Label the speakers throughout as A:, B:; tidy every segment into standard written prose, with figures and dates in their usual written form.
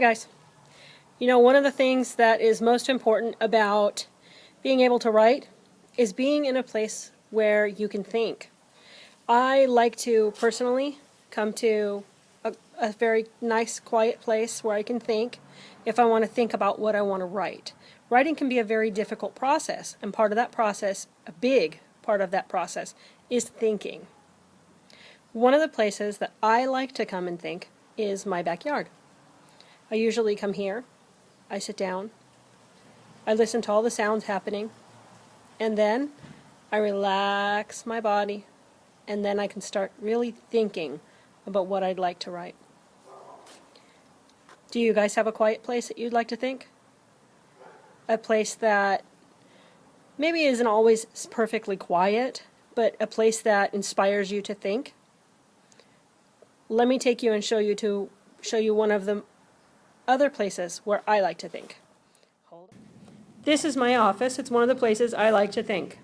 A: guys. You know, one of the things that is most important about being able to write is being in a place where you can think. I like to personally come to a very nice, quiet place where I can think if I want to think about what I want to write. Writing can be a very difficult process, and part of that process, a big part of that process, is thinking. One of the places that I like to come and think is my backyard. I usually come here, I sit down, I listen to all the sounds happening, and then I relax my body, and then I can start really thinking about what I'd like to write. Do you guys have a quiet place that you'd like to think? A place that maybe isn't always perfectly quiet, but a place that inspires you to think? Let me take you and show you one of the other places where I like to think. This is my office. It's one of the places I like to think.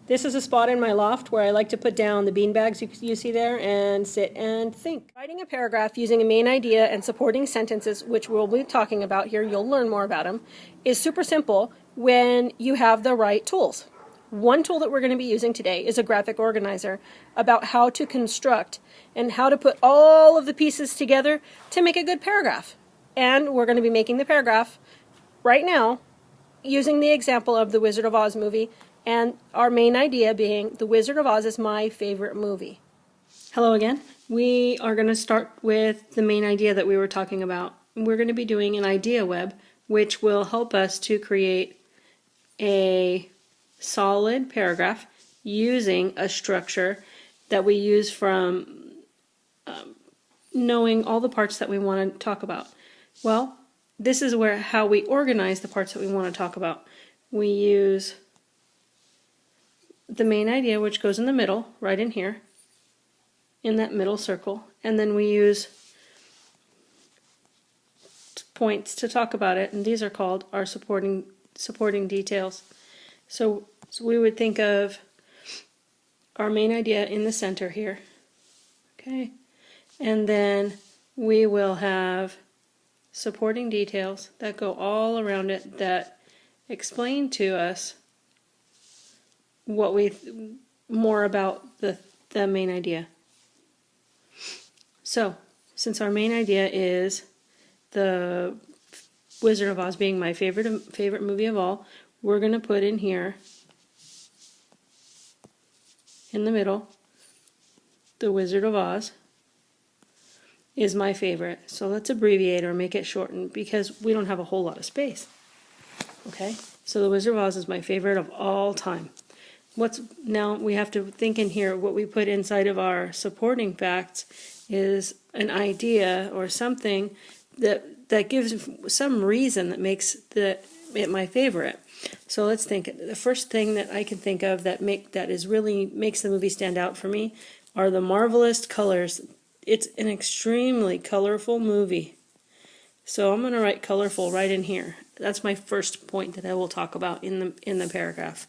A: This is a spot in my loft where I like to put down the beanbags you see there and sit and think. Writing a paragraph using a main idea and supporting sentences, which we'll be talking about here, you'll learn more about them, is super simple when you have the right tools. One tool that we're going to be using today is a graphic organizer about how to construct and how to put all of the pieces together to make a good paragraph. And we're going to be making the paragraph right now using the example of the Wizard of Oz movie, and our main idea being the Wizard of Oz is my favorite movie. Hello again. We are going to start with the main idea that we were talking about. We're going to be doing an idea web, which will help us to create a solid paragraph using a structure that we use from knowing all the parts that we want to talk about. Well, this is how we organize the parts that we want to talk about. We use the main idea, which goes in the middle, right in here, in that middle circle, and then we use points to talk about it, and these are called our supporting details. So we would think of our main idea in the center here, okay, and then we will have supporting details that go all around it that explain to us more about the main idea. So, since our main idea is the Wizard of Oz being my favorite movie of all, we're going to put in here, in the middle, the Wizard of Oz is my favorite. So let's abbreviate or make it shortened because we don't have a whole lot of space. Okay, so the Wizard of Oz is my favorite of all time. Now we have to think in here what we put inside of our supporting facts is an idea or something that gives some reason that makes it my favorite. So let's think. The first thing that I can think of that really makes the movie stand out for me are the marvelous colors. It's an extremely colorful movie. So I'm going to write colorful right in here. That's my first point that I will talk about in the paragraph.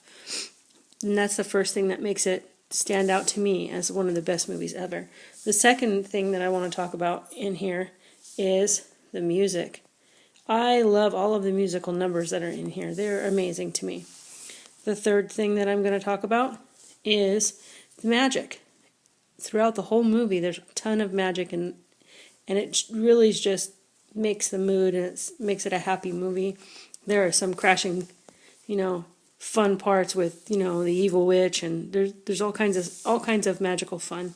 A: And that's the first thing that makes it stand out to me as one of the best movies ever. The second thing that I want to talk about in here is the music. I love all of the musical numbers that are in here. They're amazing to me. The third thing that I'm going to talk about is the magic. Throughout the whole movie, there's a ton of magic, and it really just makes the mood, and it makes it a happy movie. There are some crashing, fun parts with, the evil witch, and there's all kinds of magical fun.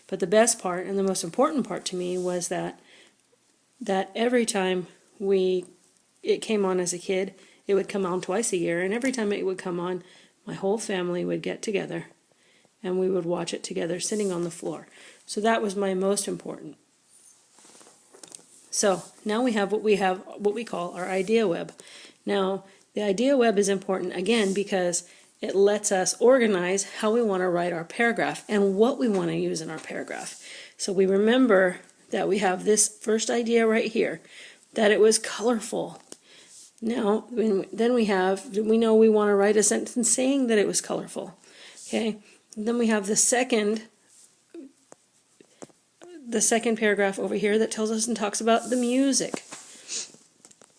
A: But the best part and the most important part to me was that every time it came on as a kid, it would come on twice a year, and every time it would come on, my whole family would get together and we would watch it together sitting on the floor. So that was my most important. So now we have what we call our idea web. Now the idea web is important again because it lets us organize how we want to write our paragraph and what we want to use in our paragraph. So we remember that we have this first idea right here, that it was colorful. Now, then we know we want to write a sentence saying that it was colorful. Okay, then we have the second the second paragraph over here that tells us and talks about the music.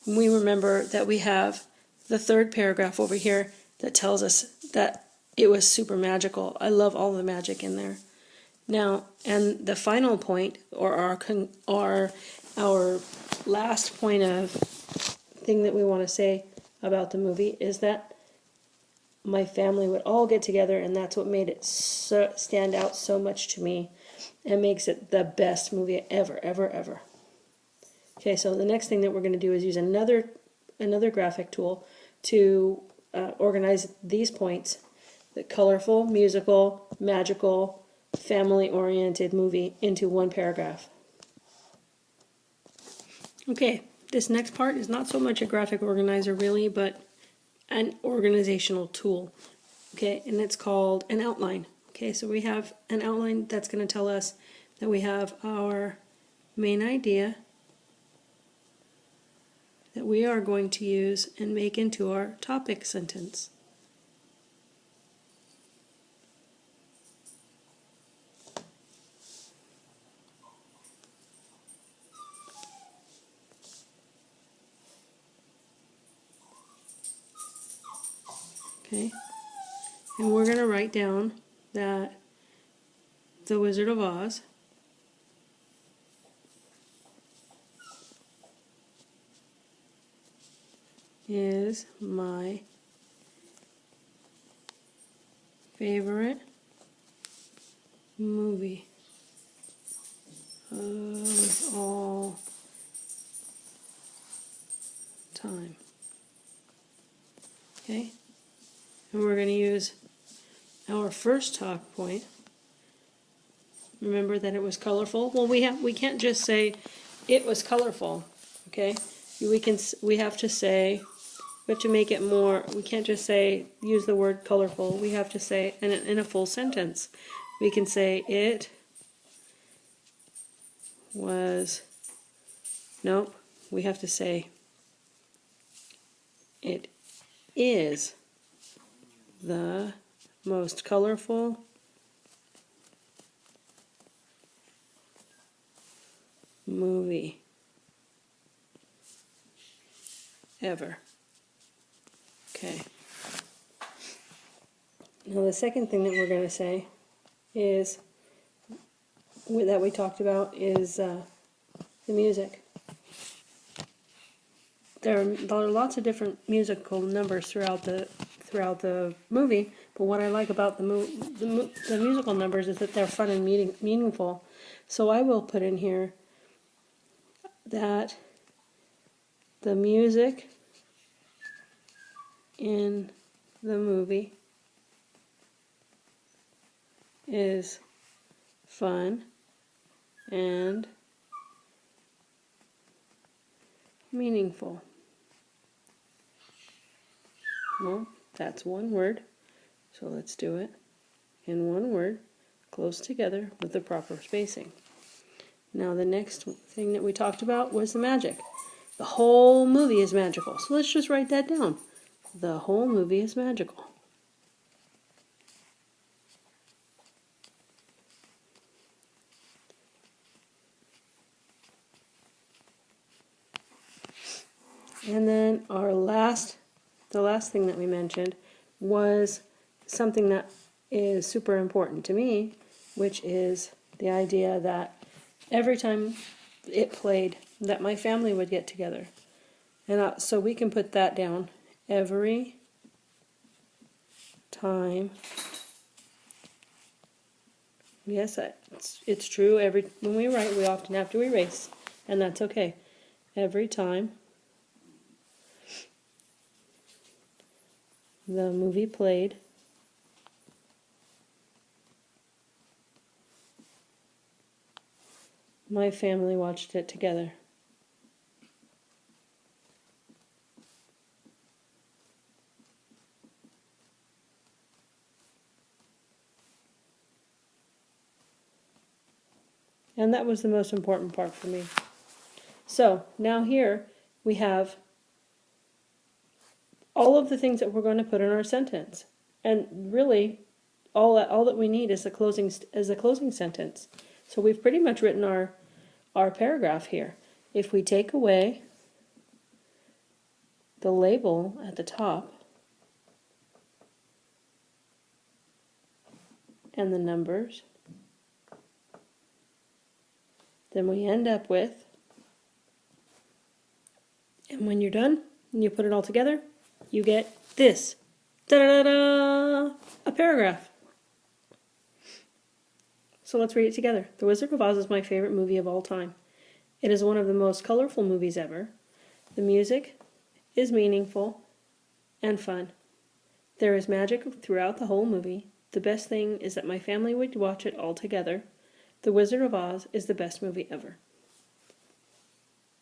A: We remember that we have the third paragraph over here that tells us that it was super magical. I love all the magic in there. Now, and the final point, or our last point of thing that we want to say about the movie is that my family would all get together, and that's what made it stand out so much to me and makes it the best movie ever, ever, ever. Okay, so the next thing that we're going to do is use another graphic tool to organize these points: the colorful, musical, magical, family-oriented movie into one paragraph. Okay, this next part is not so much a graphic organizer really, but an organizational tool. Okay, and it's called an outline. Okay, so we have an outline that's going to tell us that we have our main idea that we are going to use and make into our topic sentence. Okay, and we're going to write down that The Wizard of Oz is my favorite movie of all time. Okay, and we're going to use our first talk point. Remember that it was colorful. Well, we can't just say it was colorful. Okay, we have to say, we have to make it more. We can't just say use the word colorful. We have to say in a full sentence. We can say it was. Nope. We have to say it is the most colorful movie ever. Okay. Now the second thing that we're going to say is that we talked about is the music. There are lots of different musical numbers throughout the movie, but what I like about the musical numbers is that they're fun and meaningful. So I will put in here that the music in the movie is fun and meaningful. Well, that's one word, so let's do it in one word, close together with the proper spacing. Now the next thing that we talked about was the magic. The whole movie is magical, so let's just write that down. The whole movie is magical. And then the last thing that we mentioned was something that is super important to me, which is the idea that every time it played, that my family would get together. And so we can put that down. Every time. Yes, it's true. When we write, we often have to erase, and that's okay. Every time the movie played, my family watched it together. And that was the most important part for me. So now here we have all of the things that we're going to put in our sentence. And really, all that we need is the closing sentence. So we've pretty much written our paragraph here. If we take away the label at the top and the numbers, then we end up with, and when you're done and you put it all together, you get this. Da-da-da-da! A paragraph. So let's read it together. The Wizard of Oz is my favorite movie of all time. It is one of the most colorful movies ever. The music is meaningful and fun. There is magic throughout the whole movie. The best thing is that my family would watch it all together. The Wizard of Oz is the best movie ever.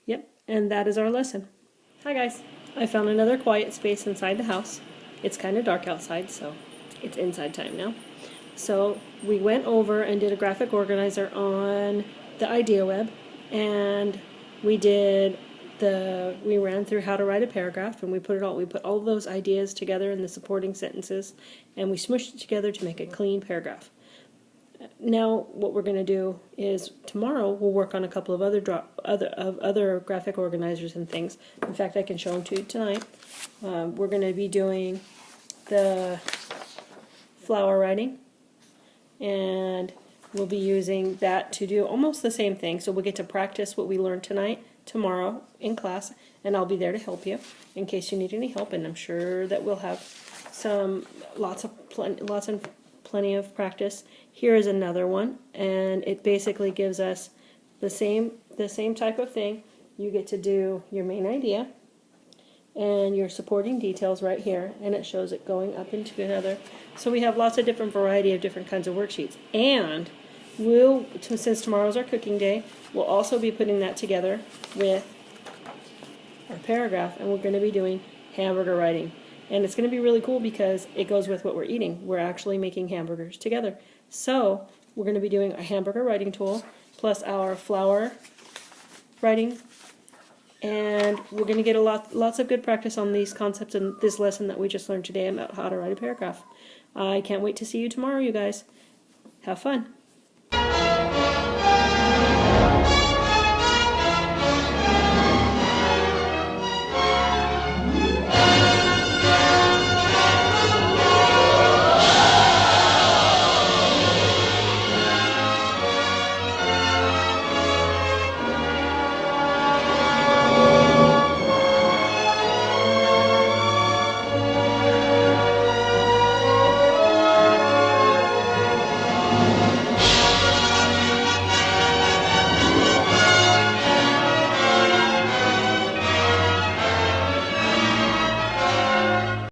A: Yep, and that is our lesson. Hi guys. I found another quiet space inside the house. It's kind of dark outside, so it's inside time now. So we went over and did a graphic organizer on the idea web, and we ran through how to write a paragraph, and we put all of those ideas together in the supporting sentences, and we smushed it together to make a clean paragraph. Now what we're going to do is tomorrow we'll work on a couple of other graphic organizers and things. In fact, I can show them to you tonight. We're going to be doing the flower writing, and we'll be using that to do almost the same thing. So we'll get to practice what we learned tonight tomorrow in class, and I'll be there to help you in case you need any help, and I'm sure that we'll have lots and plenty of practice. Here is another one, and it basically gives us the same type of thing. You get to do your main idea and your supporting details right here, and it shows it going up into together. So we have lots of different variety of different kinds of worksheets, and since tomorrow's our cooking day, we'll also be putting that together with our paragraph, and we're going to be doing hamburger writing. And it's going to be really cool because it goes with what we're eating. We're actually making hamburgers together. So we're going to be doing a hamburger writing tool plus our flower writing, and we're going to get lots of good practice on these concepts in this lesson that we just learned today about how to write a paragraph. I can't wait to see you tomorrow, you guys. Have fun.